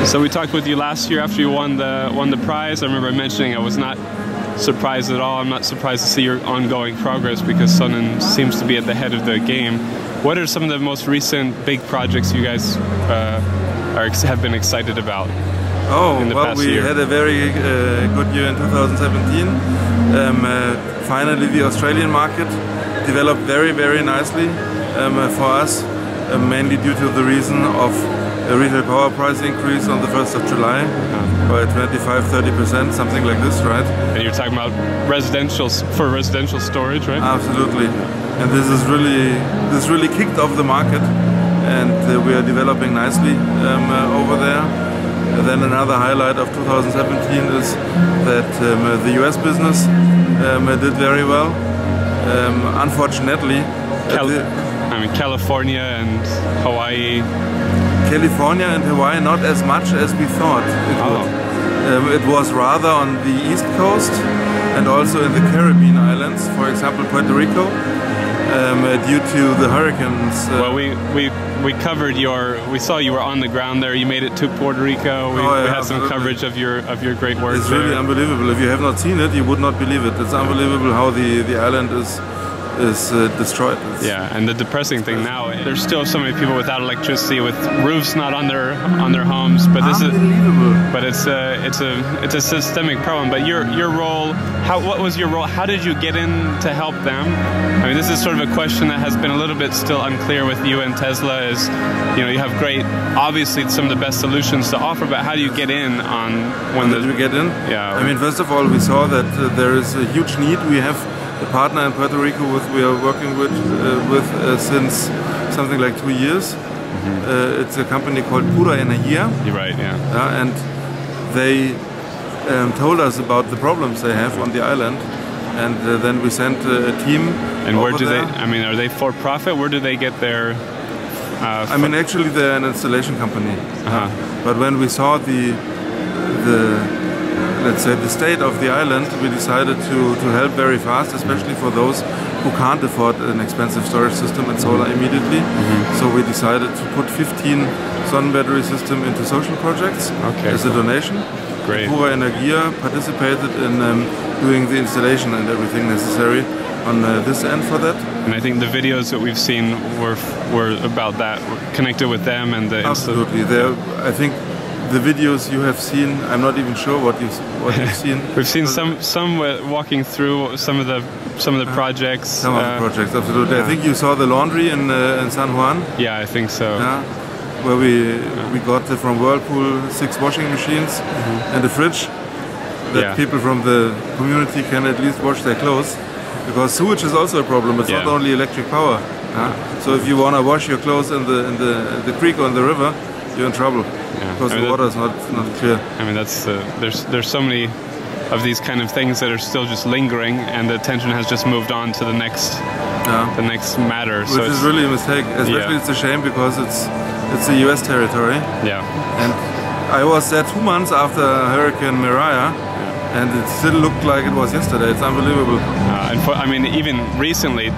So we talked with you last year after you won the prize. I remember mentioning I was not surprised at all. I'm not surprised to see your ongoing progress because Sonnen seems to be at the head of the game. What are some of the most recent big projects you guys have been excited about? Oh, well, we had a very good year in 2017. Finally, the Australian market developed very, very nicely for us, mainly due to the reason of a retail power price increase on the 1st of July by 25–30%, something like this, right? And you're talking about residential storage, right? Absolutely. And this really kicked off the market, and we are developing nicely over there. And then another highlight of 2017 is that the US business did very well. Unfortunately, California and Hawaii. California and Hawaii, not as much as we thought it would. It was rather on the East Coast and also in the Caribbean islands, for example Puerto Rico, due to the hurricanes. Well, we covered we saw you were on the ground there. You made it to Puerto Rico. We had some coverage of your great work. It's really unbelievable. If you have not seen it, you would not believe it. It's unbelievable how the island is destroyed. Yeah, and the depressing thing now, there's still so many people without electricity, with roofs not on their homes. But this it's a systemic problem. But your role, what was your role? How did you get in to help them? I mean, this is sort of a question that has been a little bit still unclear with you and Tesla. Is you have obviously some of the best solutions to offer, but how do you get in on when did we get in? Yeah. I mean, first of all, we saw that there is a huge need. We have a partner in Puerto Rico we are working with since something like 2 years. It's a company called Pura Energia. You're right, yeah. And they told us about the problems they have on the island, and then we sent a team. And where do they? I mean, are they for profit? Where do they get their? I mean, actually, they're an installation company. But when we saw let's say the state of the island, we decided to help very fast, especially for those who can't afford an expensive storage system and solar immediately. So we decided to put 15 Sonnen battery system into social projects as a donation. Great. Pura Energia participated in doing the installation and everything necessary on this end for that. And I think the videos that we've seen were about that, connected with them and the. Absolutely. I think the videos you have seen, I'm not even sure what you've seen. We've seen some walking through some of the projects. Some of the projects, absolutely. I think you saw the laundry in San Juan. Yeah, I think so. Yeah, where we got from Whirlpool 6 washing machines and a fridge that people from the community can at least wash their clothes, because sewage is also a problem. It's not only electric power. So if you want to wash your clothes in the creek or in the river, you're in trouble. Because the water is not clear. I mean, that's there's so many of these kind of things that are still just lingering, and the attention has just moved on to the next matter. Which is really a mistake. Especially it's a shame because it's a US territory. Yeah. And I was there 2 months after Hurricane Maria, and it still looked like it was yesterday. It's unbelievable. I mean, even recently,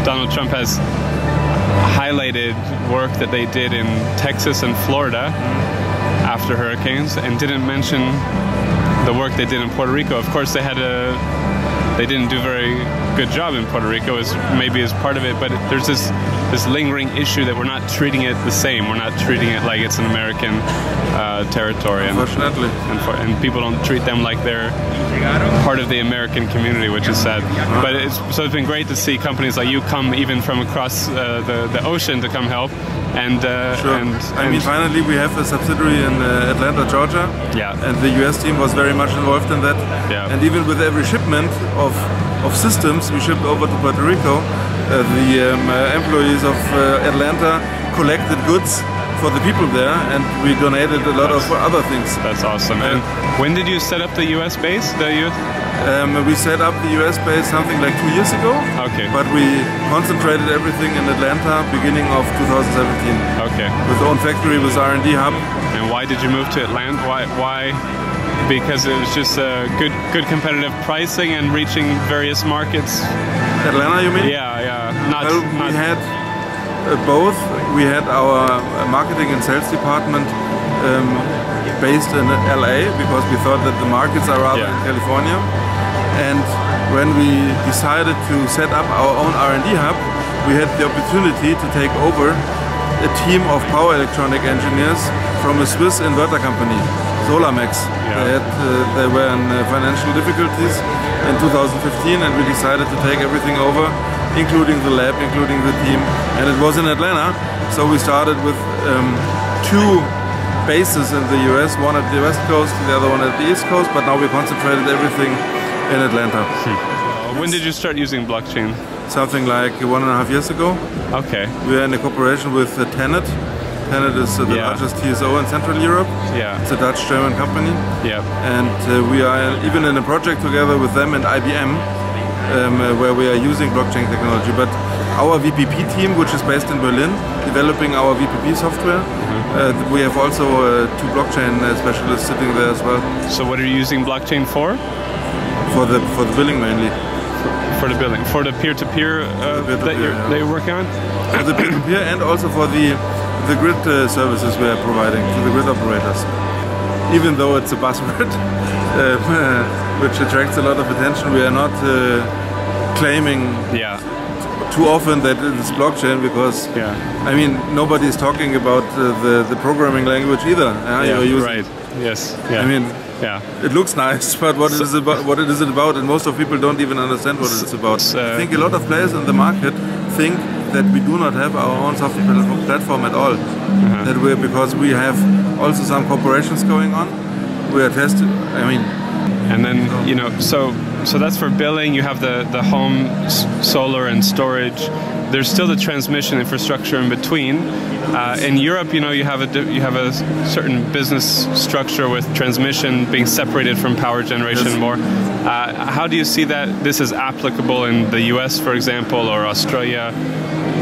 Donald Trump has highlighted work that they did in Texas and Florida after hurricanes, and didn't mention the work they did in Puerto Rico. Of course, they didn't do a very good job in Puerto Rico, maybe as part of it, but there's this lingering issue that we're not treating it the same. We're not treating it like it's an American territory. Unfortunately. And people don't treat them like they're part of the American community, which is sad. But it's been great to see companies like you come even from across the ocean to come help. And I mean, finally we have a subsidiary in Atlanta, Georgia. Yeah. And the US team was very much involved in that. Yeah. And even with every shipment of systems we shipped over to Puerto Rico, the employees of Atlanta collected goods for the people there, and we donated a lot of other things. That's awesome. And when did you set up the US base? We set up the US base something like 2 years ago. Okay. But we concentrated everything in Atlanta beginning of 2017. Okay. With own factory, with R&D hub. And why did you move to Atlanta? Why? Because it was just good competitive pricing and reaching various markets. Atlanta, you mean? Yeah. We had both. We had our marketing and sales department based in LA because we thought that the markets are rather in California. And when we decided to set up our own R&D hub, we had the opportunity to take over a team of power electronic engineers from a Swiss inverter company, Solarmax. They were in financial difficulties in 2015, and we decided to take everything over, including the lab, including the team, and it was in Atlanta. So we started with 2 bases in the US, one at the West Coast, the other one at the East Coast, but now we concentrated everything in Atlanta. When did you start using blockchain? Something like 1.5 years ago. Okay. We are in a cooperation with TenneT. TenneT is the largest TSO in Central Europe. It's a Dutch-German company. And we are even in a project together with them and IBM, where we are using blockchain technology. But our VPP team, which is based in Berlin, developing our VPP software, we have also 2 blockchain specialists sitting there as well. So what are you using blockchain for? For the billing mainly. For the billing, for the peer-to-peer that you're working on? For the peer-to-peer and also for the grid services we are providing to the grid operators. Even though it's a buzzword which attracts a lot of attention, we are not claiming too often that it's blockchain because I mean nobody is talking about the programming language either. You're using, right. Yes. I mean. It looks nice, but what it is about, and most of people don't even understand what it's about. I think a lot of players in the market think that we do not have our own software platform at all. That because we have also some corporations going on. We are testing. I mean, and then so that's for billing. You have the home solar and storage. There's still the transmission infrastructure in between. In Europe, you have a certain business structure with transmission being separated from power generation more. How do you see that this is applicable in the US, for example, or Australia,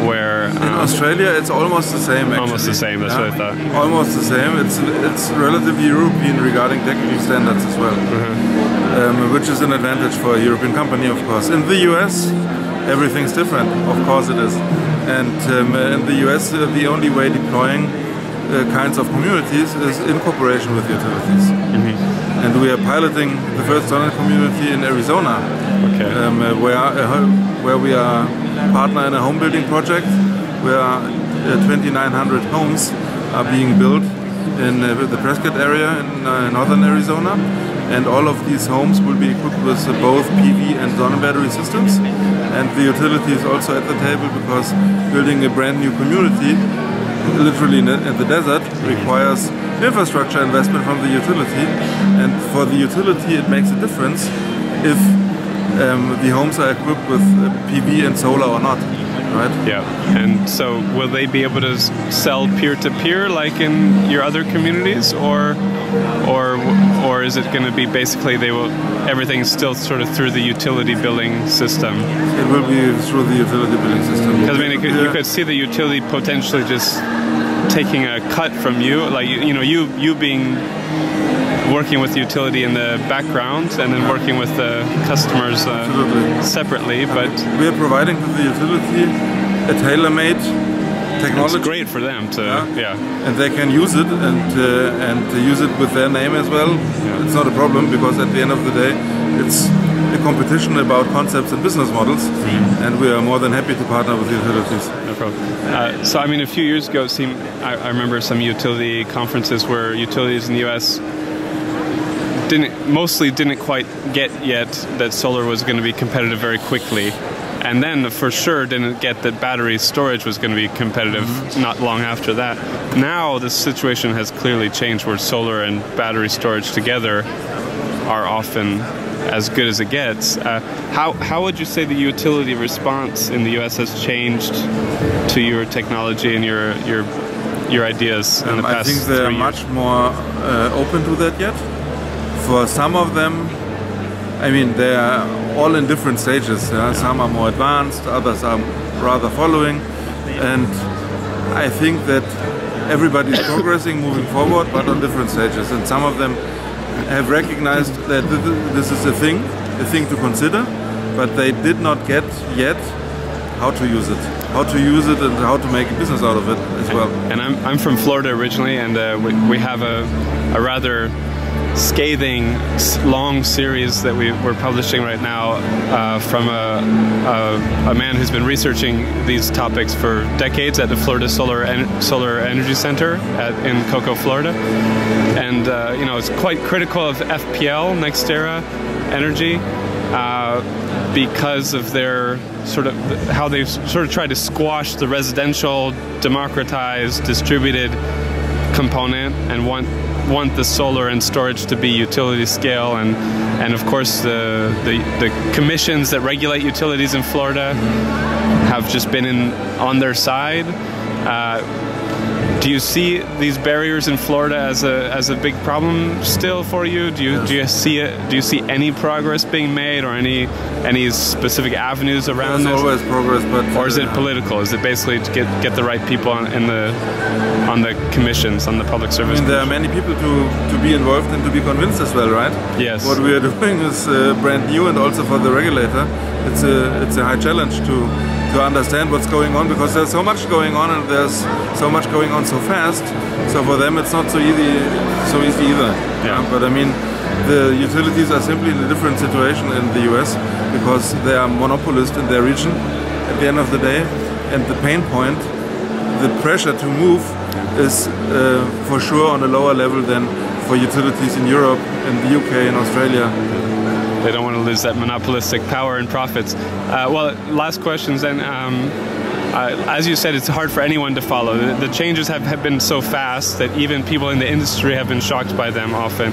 where in Australia it's almost the same. Actually. Almost the same. That's what I thought. Almost the same. It's relatively European regarding technical standards as well, which is an advantage for a European company, of course. In the US, everything's different. Of course it is. And in the US, the only way deploying kinds of communities is in cooperation with utilities. And we are piloting the first Sonnet community in Arizona, where we are partner in a home building project where 2,900 homes are being built in the Prescott area in northern Arizona. And all of these homes will be equipped with both PV and Sonnet battery systems. And the utility is also at the table because building a brand new community, literally in the desert, requires infrastructure investment from the utility. And for the utility, it makes a difference if the homes are equipped with PV and solar or not. Right? Yeah, and so will they be able to sell peer-to-peer like in your other communities, or is it going to be basically everything's still sort of through the utility billing system? It will be through the utility billing system. Because I mean, you could see the utility potentially just taking a cut from you, like you being working with the utility in the background and then working with the customers separately. But we are providing to the utility a tailor-made technology. It's great for them to, and they can use it and use it with their name as well. It's not a problem because at the end of the day, it's a competition about concepts and business models, and we are more than happy to partner with the utilities. No problem. So I mean, a few years ago, I remember some utility conferences where utilities in the US didn't quite get yet that solar was going to be competitive very quickly, and then for sure didn't get that battery storage was going to be competitive not long after that. Now the situation has clearly changed where solar and battery storage together are often as good as it gets. How would you say the utility response in the US has changed to your technology and your ideas in the past 3 years? I think they are much more open to that yet. For some of them, I mean, they are all in different stages. Some are more advanced, others are rather following. And I think that everybody is progressing, moving forward, but on different stages. And some of them have recognized that this is a thing to consider, but they did not get yet how to use it. how to use it and how to make a business out of it as well. And I'm from Florida originally, and we have a rather scathing long series that we're publishing right now from a man who's been researching these topics for decades at the Florida Solar Energy Center in Cocoa, Florida, and you know, it's quite critical of FPL, NextEra Energy, because of their sort of how they've sort of tried to squash the residential, democratized, distributed component and want the solar and storage to be utility scale, and of course the commissions that regulate utilities in Florida have just been on their side. Do you see these barriers in Florida as a big problem still for you? Do you see it? Do you see any progress being made, or any specific avenues around There's this? always progress, but Or is it political? Is it basically to get the right people on the commissions, on the public service? I mean, there are many people to be involved and to be convinced as well, right? Yes. What we are doing is brand new, and also for the regulator, it's a high challenge to understand what's going on, because there's so much going on and there's so much going on so fast. So for them, it's not so easy either. Yeah. But I mean, the utilities are simply in a different situation in the US because they are monopolist in their region at the end of the day, and the pain point, the pressure to move, is for sure on a lower level than for utilities in Europe, in the UK, in Australia. They don't want to lose that monopolistic power and profits. Well, last questions then. As you said, it's hard for anyone to follow. The changes have been so fast that even people in the industry have been shocked by them often.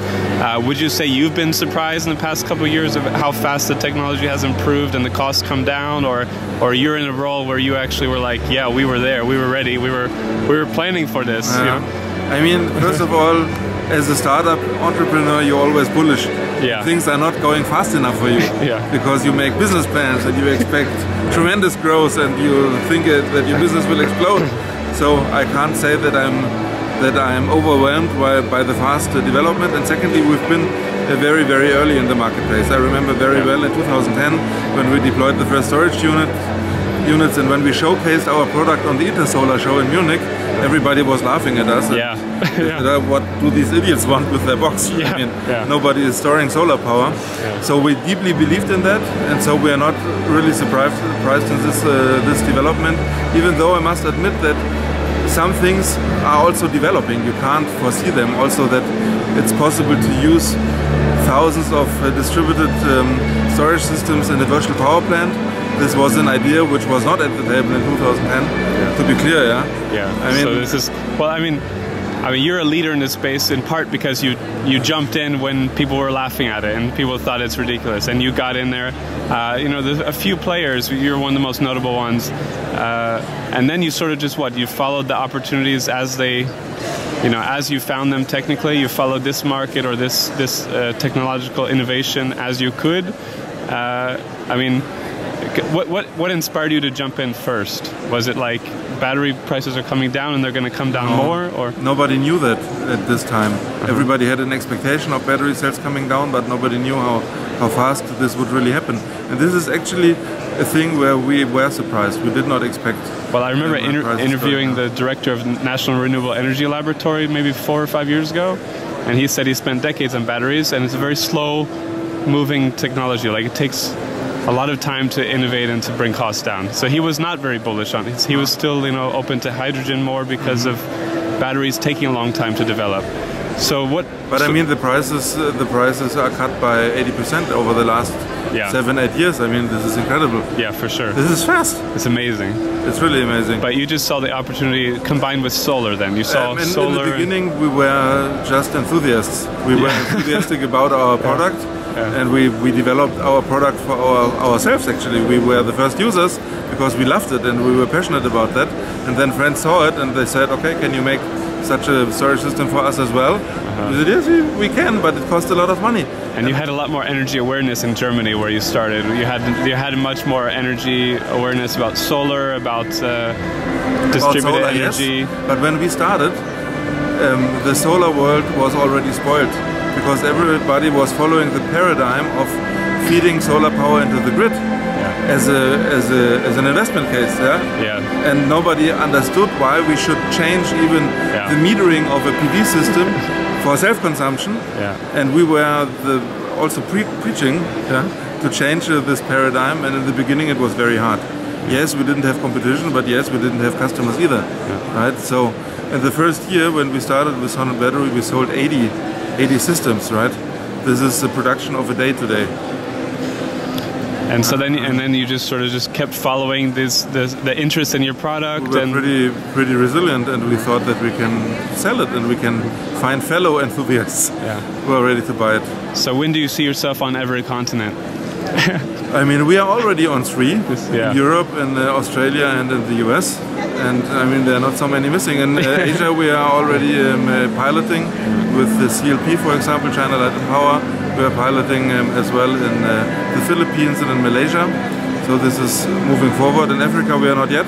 Would you say you've been surprised in the past couple of years of how fast the technology has improved and the costs come down, or you're in a role where you actually were like, yeah, we were there, we were ready, we were planning for this? You know? I mean, first of all, as a startup entrepreneur, you're always bullish. Yeah. Things are not going fast enough for you. Yeah. Because you make business plans and you expect tremendous growth and you think that your business will explode. So I can't say that I'm overwhelmed by the fast development. And secondly, we've been very, very early in the marketplace. I remember very well in 2010 when we deployed the first storage units, and when we showcased our product on the Intersolar show in Munich, everybody was laughing at us. Yeah. What do these idiots want with their box? Yeah. I mean, nobody is storing solar power. Yeah. So we deeply believed in that, and so we are not really surprised in this development, even though I must admit that some things are also developing. You can't foresee them. Also that it's possible to use thousands of distributed storage systems in a virtual power plant. This was an idea which was not at the table in 2010, to be clear, yeah? Yeah, I mean, so this is, well, I mean, you're a leader in this space in part because you jumped in when people were laughing at it and people thought it's ridiculous, and you got in there. You know, there's a few players, you're one of the most notable ones, and then you sort of just you followed the opportunities as they, you know, as you found them technically, you followed this market or this technological innovation as you could. I mean, what inspired you to jump in first? Was it like battery prices are coming down and they're going to come down more, or nobody knew that at this time? Everybody had an expectation of battery sales coming down, but nobody knew how fast this would really happen. And this is actually a thing where we were surprised. We did not expect. Well, I remember interviewing the director of National Renewable Energy Laboratory maybe 4 or 5 years ago, and he said he spent decades on batteries, and it's a very slow moving technology. Like, it takes a lot of time to innovate and to bring costs down. So he was not very bullish on it. He was still, you know, open to hydrogen more because of batteries taking a long time to develop. So what? But I mean, the prices are cut by 80% over the last 7-8 years. I mean, this is incredible. Yeah, for sure. This is fast. It's amazing. It's really amazing. But you just saw the opportunity combined with solar. Then you saw solar. In the beginning, we were just enthusiasts. We were enthusiastic about our product. Yeah. And we developed our product for ourselves, actually. We were the first users because we loved it and we were passionate about that. And then friends saw it and they said, okay, can you make such a storage system for us as well? We said, yes, we can, but it costs a lot of money. And you had a lot more energy awareness in Germany where you started. You had much more energy awareness about solar, about distributed energy. Yes. But when we started, the solar world was already spoiled, because everybody was following the paradigm of feeding solar power into the grid. Yeah. as an investment case, and nobody understood why we should change even the metering of a PV system for self-consumption, and we were also preaching to change this paradigm, and in the beginning it was very hard. Yes, we didn't have competition, but yes, we didn't have customers either, right? So in the first year when we started with Sonnen Battery, we sold 80 systems, right? This is the production of a day today. And so then you just sort of kept following the interest in your product. We were pretty resilient, and we thought that we can sell it and we can find fellow enthusiasts who are ready to buy it. So when do you see yourself on every continent? I mean, we are already on 3, in Europe, in Australia and in the US. And I mean, there are not so many missing. In Asia we are already piloting with the CLP, for example, China Light and Power. We are piloting as well in the Philippines and in Malaysia. So this is moving forward. In Africa we are not yet.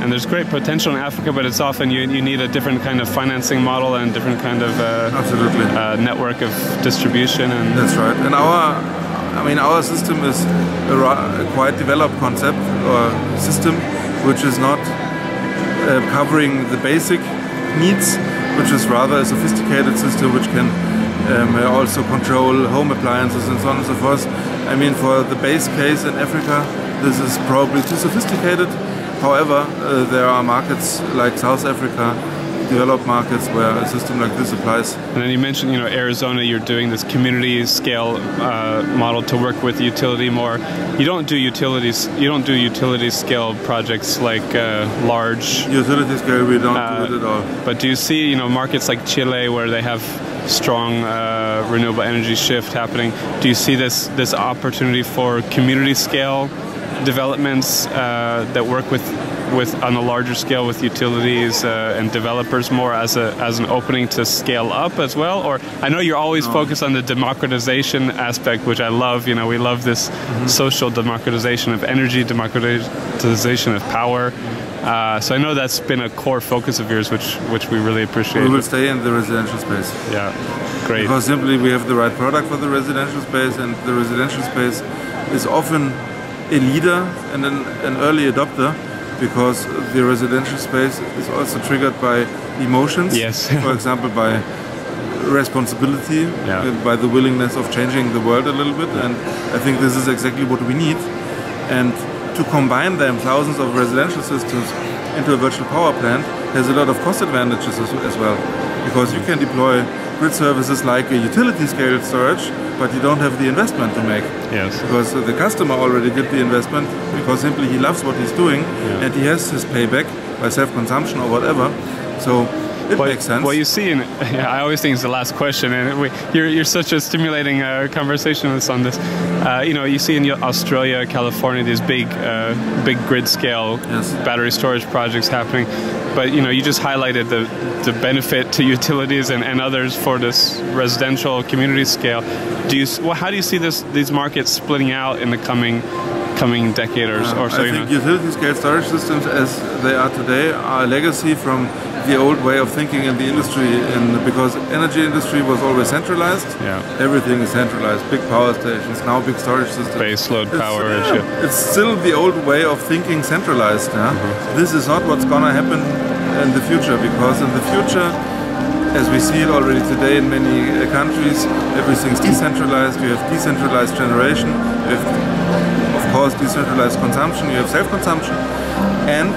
And there's great potential in Africa, but it's often you need a different kind of financing model and different kind of network of distribution. And that's right. And our system is a quite developed concept or system, which is not covering the basic needs, which is rather a sophisticated system which can also control home appliances and so on and so forth. I mean, for the base case in Africa, this is probably too sophisticated. However, there are markets like South Africa, developed markets where a system like this applies. And then you mentioned, Arizona, you're doing this community scale model to work with utility more. You don't do utility scale projects like large. Utility scale, we don't do it at all. But do you see, markets like Chile where they have strong renewable energy shift happening? Do you see this opportunity for community scale developments that work with on a larger scale with utilities and developers more as an opening to scale up as well? Or I know you're always focused on the democratization aspect, which I love. We love this social democratization of energy, democratization of power. So I know that's been a core focus of yours, which we really appreciate. We will stay in the residential space. Yeah, great. Because simply we have the right product for the residential space, and the residential space is often a leader and an early adopter, because the residential space is also triggered by emotions. Yes. For example, by responsibility, by the willingness of changing the world a little bit, and I think this is exactly what we need. And to combine them, thousands of residential systems, into a virtual power plant has a lot of cost advantages as well, because you can deploy grid services like a utility scale storage, but you don't have the investment to make. Yes. Because the customer already did the investment, because simply he loves what he's doing, and he has his payback by self-consumption or whatever. So it makes sense. Well, you see, I always think it's the last question, and you're such a stimulating conversationalist on this. You see in Australia, California, these big grid scale battery storage projects happening. But you just highlighted the benefit to utilities and others for this residential community scale. How do you see these markets splitting out in the coming decade or so? I think utility scale storage systems as they are today are a legacy from the old way of thinking in the industry, because energy industry was always centralized. Everything is centralized, big power stations, now big storage systems. Base load power. It's still the old way of thinking centralized. This is not what's gonna happen in the future, because in the future, as we see it already today in many countries, everything's decentralized. You have decentralized generation, you have, of course, decentralized consumption, you have self-consumption, and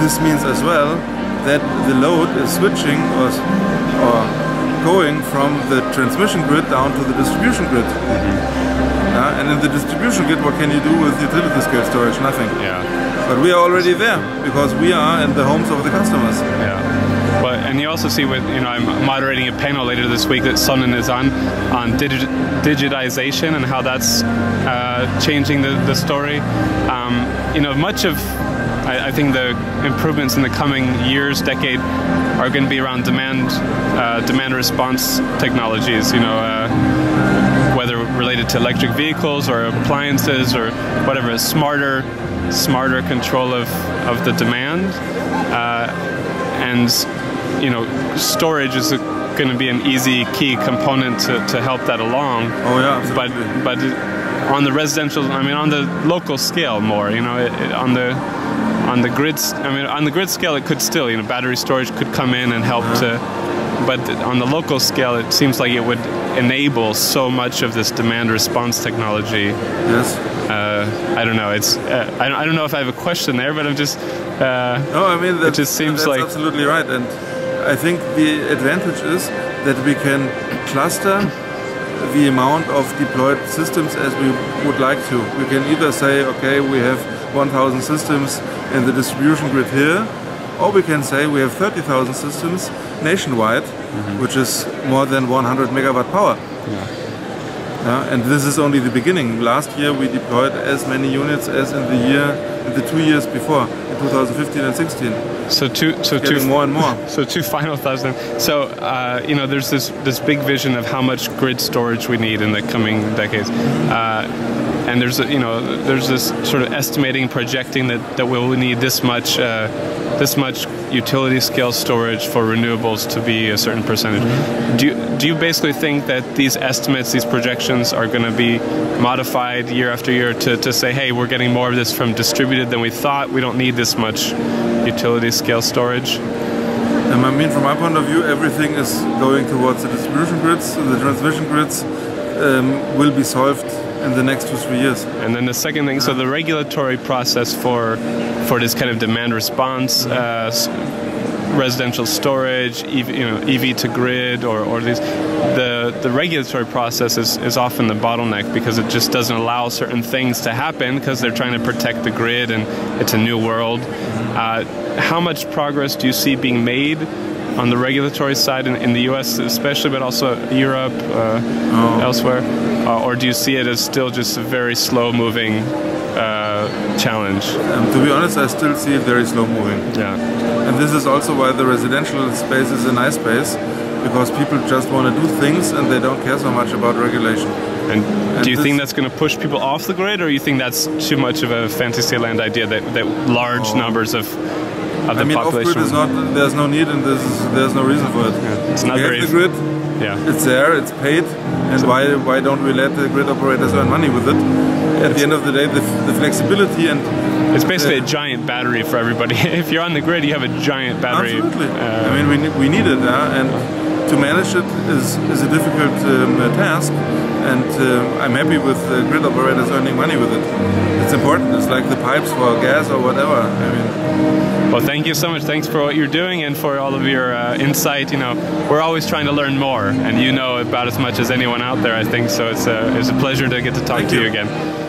this means as well that the load is switching or going from the transmission grid down to the distribution grid. And in the distribution grid, what can you do with utility scale storage? Nothing. But we are already there, because we are in the homes of the customers. And you also see I'm moderating a panel later this week that Sonnen is on digitization and how that's changing the story. Much of I think the improvements in the coming years, decade, are going to be around demand response technologies. Whether related to electric vehicles or appliances or whatever, smarter control of the demand, and storage is going to be an easy key component to help that along. Oh yeah, absolutely. But on the residential, I mean, on the local scale more, you know, on the grid, I mean, on the grid scale, it could still, you know, battery storage could come in and help to, but on the local scale, it seems like it would enable so much of this demand response technology. Yes. I don't know. It's I don't know if I have a question there, but I'm just. No, I mean it just seems that's like absolutely right, and I think the advantage is that we can cluster the amount of deployed systems as we would like to. We can either say, okay, we have 1,000 systems in the distribution grid here, or we can say we have 30,000 systems nationwide, which is more than 100 megawatt power. And this is only the beginning. Last year we deployed as many units as in the 2 years before, in 2015 and 16. So getting more and more. So two final thoughts then. So you know, there's this big vision of how much grid storage we need in the coming decades, and there's there's this sort of estimating, projecting that we'll need this much utility scale storage for renewables to be a certain percentage. Do you basically think that these estimates, these projections, are going to be modified year after year to say, hey, we're getting more of this from distributed than we thought, we don't need this much utility scale storage? I mean, from my point of view, everything is going towards the distribution grids. The transmission grids will be solved in the next 2-3 years. And then the second thing, so the regulatory process for this kind of demand response, residential storage, EV to grid, or these, the regulatory process is often the bottleneck because it just doesn't allow certain things to happen because they're trying to protect the grid and it's a new world. How much progress do you see being made on the regulatory side in the US especially, but also Europe, elsewhere? Or do you see it as still just a very slow-moving challenge? To be honest, I still see it very slow-moving. Yeah. And this is also why the residential space is a nice space, because people just want to do things and they don't care so much about regulation. And do you think that's going to push people off the grid, or you think that's too much of a Fantasyland idea that large numbers of the population? Off-grid is not. There's no need, and there's no reason for it. Yeah. It's not very. The grid. Yeah. It's there. It's paid, and why don't we let the grid operators earn money with it? At the end of the day, the flexibility and. It's basically a giant battery for everybody. If you're on the grid, you have a giant battery. Absolutely. I mean, we need it, and to manage it is a difficult task. And I'm happy with grid operators earning money with it. It's important. It's like the pipes for gas or whatever. I mean. Well, thank you so much. Thanks for what you're doing and for all of your insight. You know, we're always trying to learn more, and you know about as much as anyone out there, I think. So it's a pleasure to get to talk to you again.